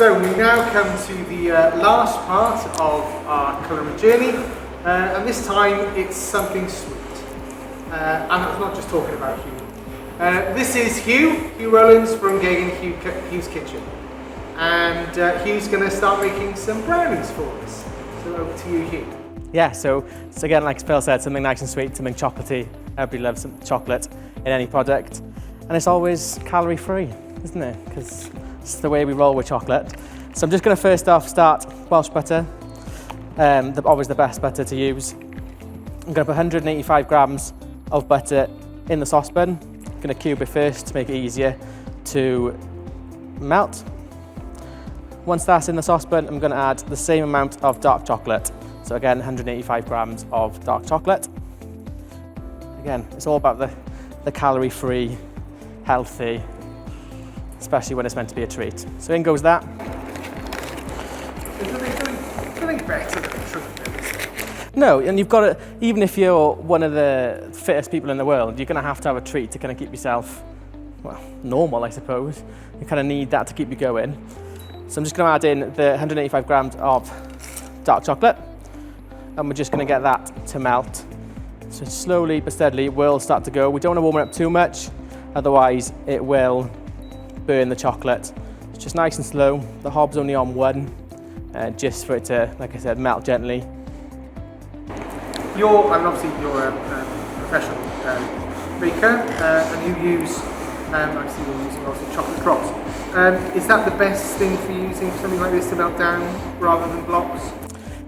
So we now come to the last part of our culinary journey, and this time it's something sweet. And I'm not just talking about Hugh. This is Hugh Rowlands from Gagan Hugh's Kitchen. And Hugh's going to start making some brownies for us. So over to you, Hugh. Yeah, so again, like Phil said, something nice and sweet, something chocolatey. Everybody loves some chocolate in any product. And it's always calorie-free, isn't it? Because it's the way we roll with chocolate. So I'm just going to first off start Welsh butter. Always the best butter to use. I'm going to put 185 grams of butter in the saucepan. I'm going to cube it first to make it easier to melt. Once that's in the saucepan, I'm going to add the same amount of dark chocolate. So again, 185 grams of dark chocolate. Again, it's all about the calorie-free, healthy, especially when it's meant to be a treat. So in goes that. Is there anything better than a treat? No, and you've got to, even if you're one of the fittest people in the world, you're going to have a treat to kind of keep yourself, well, normal, I suppose. You kind of need that to keep you going. So I'm just going to add in the 185 grams of dark chocolate, and we're just going to get that to melt. So slowly but steadily it will start to go. We don't want to warm it up too much, otherwise it will burn the chocolate. It's just nice and slow. The hob's only on 1, just for it to, like I said, melt gently. You're a professional baker, and you use, I see you're using obviously chocolate drops. Is that the best thing for using something like this to melt down rather than blocks?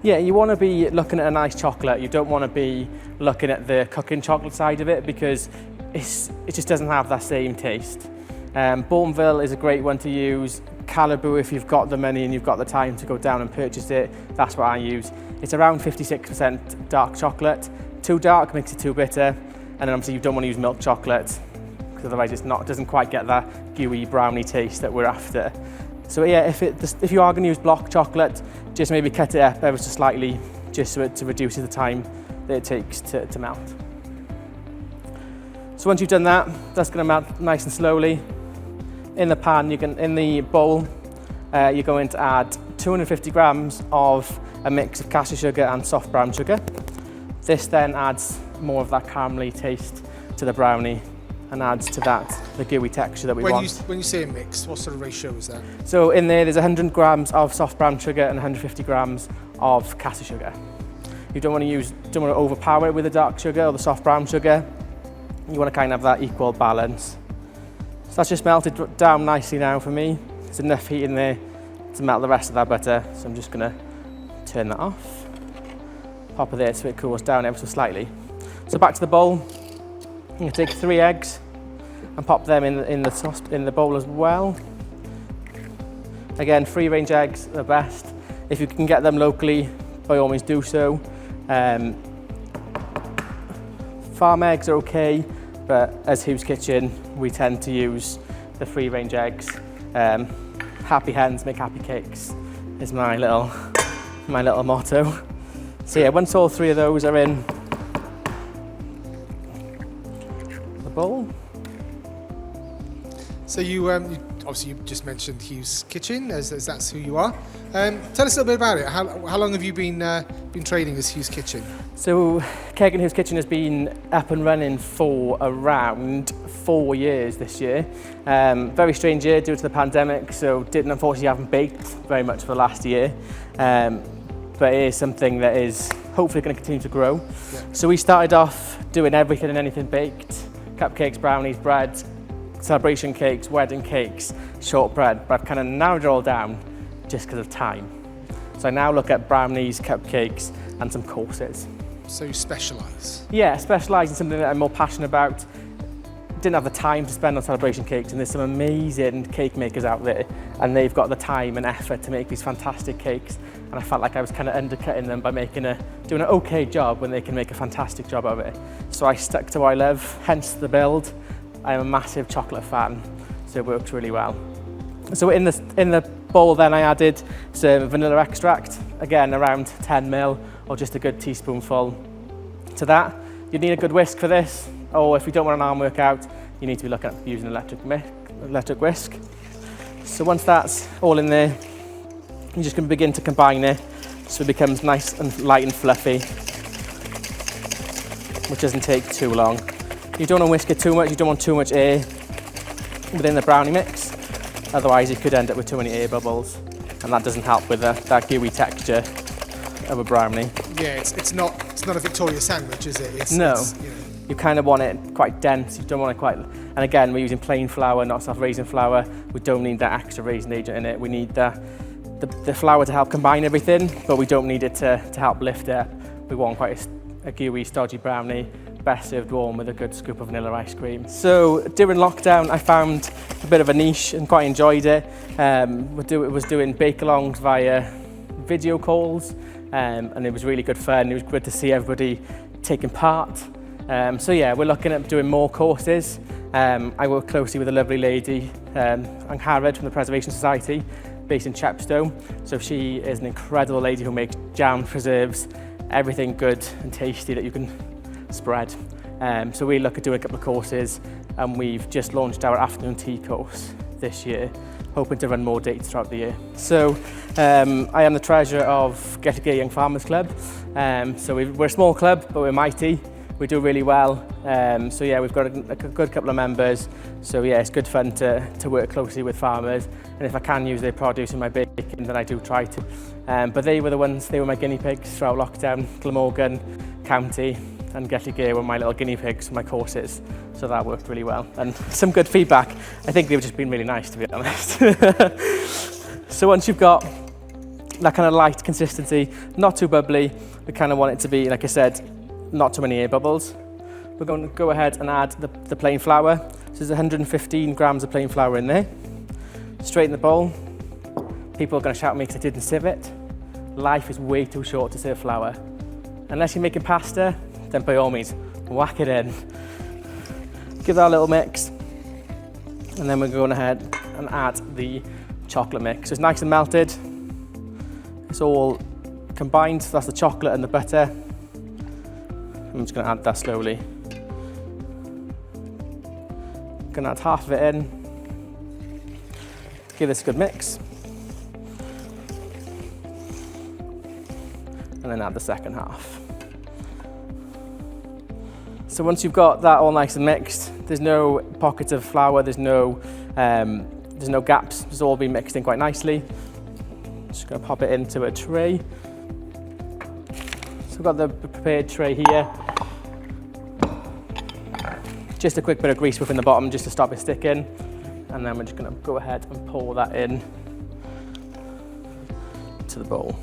Yeah, you want to be looking at a nice chocolate. You don't want to be looking at the cooking chocolate side of it, because it just doesn't have that same taste. Bourneville is a great one to use. Caribou, if you've got the money and you've got the time to go down and purchase it, that's what I use. It's around 56% dark chocolate. Too dark makes it too bitter, and then obviously you don't want to use milk chocolate, because otherwise it doesn't quite get that gooey brownie taste that we're after. So yeah, if you are going to use block chocolate, just maybe cut it up ever so slightly, just so to reduce the time that it takes to melt. So once you've done that, that's going to melt nice and slowly. In the pan, in the bowl, you're going to add 250 grams of a mix of caster sugar and soft brown sugar. This then adds more of that caramelly taste to the brownie and adds to that the gooey texture that we want. When you say a mix, what sort of ratio is that? So in there's 100 grams of soft brown sugar and 150 grams of caster sugar. You don't want to overpower it with the dark sugar or the soft brown sugar. You want to kind of have that equal balance. So that's just melted down nicely now for me. There's enough heat in there to melt the rest of that butter. So I'm just going to turn that off. Pop it there so it cools down ever so slightly. So back to the bowl. I'm going to take 3 eggs and pop them in the bowl as well. Again, free-range eggs are the best. If you can get them locally, by all means do so. Farm eggs are okay, but as Hugh's Kitchen, we tend to use the free-range eggs. Happy hens make happy cakes is my little motto. So yeah, once all 3 of those are in the bowl. So you obviously you just mentioned Hugh's Kitchen, as that's who you are. Tell us a little bit about it. How long have you been trading as Hugh's Kitchen? So Caerphilly Hugh's Kitchen has been up and running for around 4 years this year. Very strange year due to the pandemic, so unfortunately haven't baked very much for the last year. But it is something that is hopefully going to continue to grow. Yeah. So we started off doing everything and anything baked: cupcakes, brownies, bread, celebration cakes, wedding cakes, shortbread. But I've kind of narrowed it all down just because of time. So I now look at brownies, cupcakes, and some courses. So you specialise? Yeah, specialise in something that I'm more passionate about. Didn't have the time to spend on celebration cakes, and there's some amazing cake makers out there, and they've got the time and effort to make these fantastic cakes, and I felt like I was kind of undercutting them by doing an okay job when they can make a fantastic job of it. So I stuck to what I love, hence the build. I'm a massive chocolate fan, so it worked really well. So in the bowl then I added some vanilla extract, again around 10 ml or just a good teaspoonful to that. You need a good whisk for this, or if you don't want an arm workout, you need to be looking at using electric whisk. So once that's all in there, You're just going to begin to combine it so it becomes nice and light and fluffy, which doesn't take too long. You don't want to whisk it too much, you don't want too much air within the brownie mix, otherwise you could end up with too many air bubbles, and that doesn't help with that gooey texture of a brownie. Yeah, it's not a Victoria sandwich, is it? No. You know. You kind of want it quite dense, you don't want it quite... And again, we're using plain flour, not soft raisin flour. We don't need that extra raisin agent in it. We need the flour to help combine everything, but we don't need it to help lift it up. We want quite a gooey, stodgy brownie, best served warm with a good scoop of vanilla ice cream. So during lockdown, I found a bit of a niche and quite enjoyed it. Was doing bake-alongs via video calls, and it was really good fun. It was good to see everybody taking part. So yeah, we're looking at doing more courses. I work closely with a lovely lady, Angharad from the Preservation Society, based in Chepstow. So she is an incredible lady who makes jam, preserves, everything good and tasty that you can spread. So we look at doing a couple of courses, and we've just launched our afternoon tea course this year, hoping to run more dates throughout the year. So I am the treasurer of Get a Gear Young Farmers Club. So we're a small club, but we're mighty. We do really well. So yeah, we've got a good couple of members. So yeah, it's good fun to work closely with farmers. And if I can use their produce in my baking, then I do try to. But they were my guinea pigs throughout lockdown. Glamorgan, County, and Get a Gear were my little guinea pigs for my courses. So that worked really well. And some good feedback. I think they've just been really nice, to be honest. So once you've got that kind of light consistency, not too bubbly, we kind of want it to be, like I said, not too many air bubbles. We're going to go ahead and add the plain flour. So there's 115 grams of plain flour in there. Straight in the bowl. People are going to shout at me because I didn't sieve it. Life is way too short to serve flour. Unless you're making pasta, then by all means, whack it in. Give that a little mix. And then we're going ahead and add the chocolate mix. So it's nice and melted. It's all combined, so that's the chocolate and the butter. I'm just going to add that slowly. Going to add half of it in. Give this a good mix. And then add the second half. So once you've got that all nice and mixed, there's no pockets of flour, there's no gaps, it's all been mixed in quite nicely. Just going to pop it into a tray. So I've got the prepared tray here. Just a quick bit of grease within the bottom just to stop it sticking. And then we're just going to go ahead and pour that in to the bowl.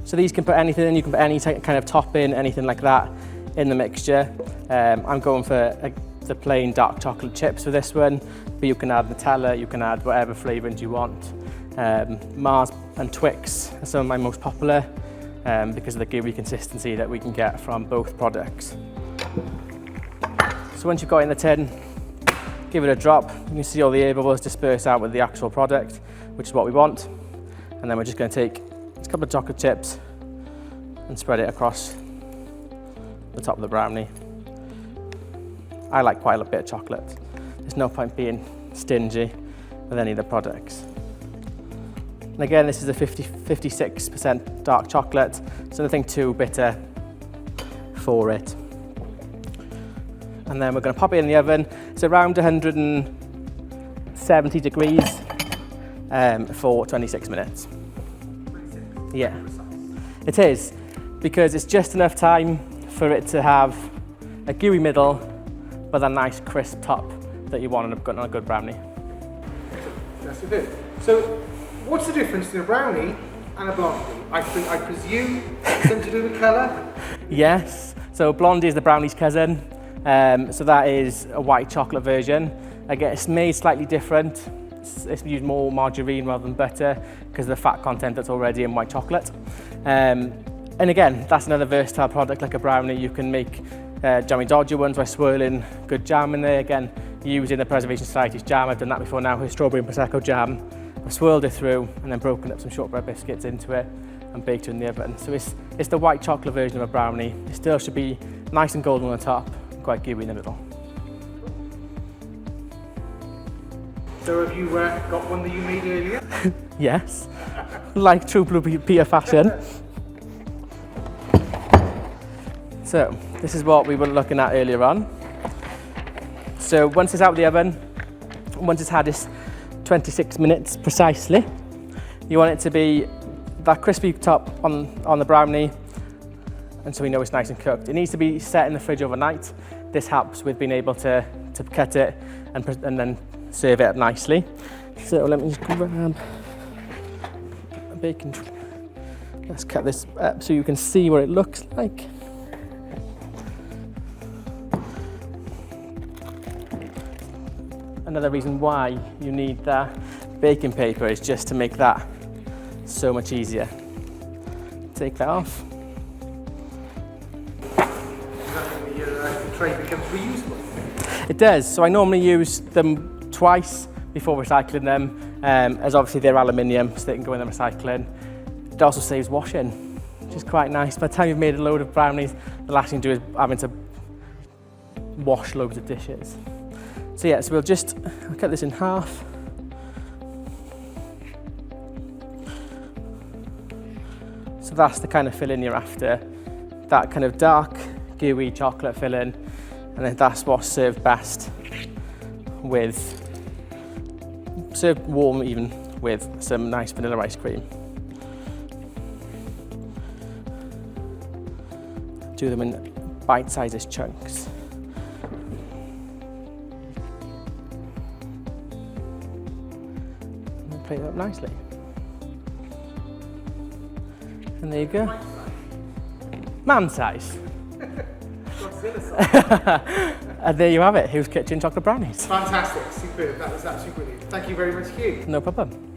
So these can put anything in, you can put any kind of topping, anything like that in the mixture. I'm going for the plain dark chocolate chips for this one, but you can add Nutella, you can add whatever flavourings you want. Mars and Twix are some of my most popular because of the gooey consistency that we can get from both products. So once you've got it in the tin, give it a drop. You can see all the air bubbles disperse out with the actual product, which is what we want. And then we're just going to take a couple of chocolate chips and spread it across the top of the brownie. I like quite a bit of chocolate. There's no point being stingy with any of the products. And again, this is a 56% dark chocolate, so nothing too bitter for it. And then we're going to pop it in the oven. It's around 170 degrees for 26 minutes. Yeah, it is, because it's just enough time for it to have a gooey middle, but a nice crisp top that you want on a good brownie. That's a bit. So, what's the difference between a brownie and a blondie? I presume something to do with colour? Yes, so blondie is the brownie's cousin. So that is a white chocolate version. Again, it's made slightly different. It's used more margarine rather than butter because of the fat content that's already in white chocolate. And again, that's another versatile product like a brownie. You can make jammy dodger ones by swirling good jam in there. Again, using the Preservation Society's jam. I've done that before now with strawberry and Prosecco jam. I've swirled it through and then broken up some shortbread biscuits into it and baked it in the oven. So it's the white chocolate version of a brownie. It still should be nice and golden on the top, quite gooey in the middle. So have you got one that you made earlier? Yes, like true Blue Peter fashion. So this is what we were looking at earlier on. So once it's out of the oven, once it's had its 26 minutes precisely, you want it to be that crispy top on the brownie, and so we know it's nice and cooked. It needs to be set in the fridge overnight. This helps with being able to cut it and then serve it nicely. So let me just grab a bacon. Let's cut this up so you can see what it looks like. Another reason why you need that baking paper is just to make that so much easier. Take that off. Does that mean the tray becomes reusable? It does. So I normally use them twice before recycling them, as obviously they're aluminium, so they can go in the recycling. It also saves washing, which is quite nice. By the time you've made a load of brownies, the last thing you do is having to wash loads of dishes. So yeah, so I'll cut this in half. So that's the kind of filling you're after. That kind of dark, gooey chocolate filling, and then that's what's served best served warm even, with some nice vanilla ice cream. Do them in bite-sized chunks. And plate it up nicely. And there you go. Man size. And there you have it, Who's Kitchen Chocolate Brownies. Fantastic, superb. That was absolutely brilliant. Thank you very much, Hugh. No problem.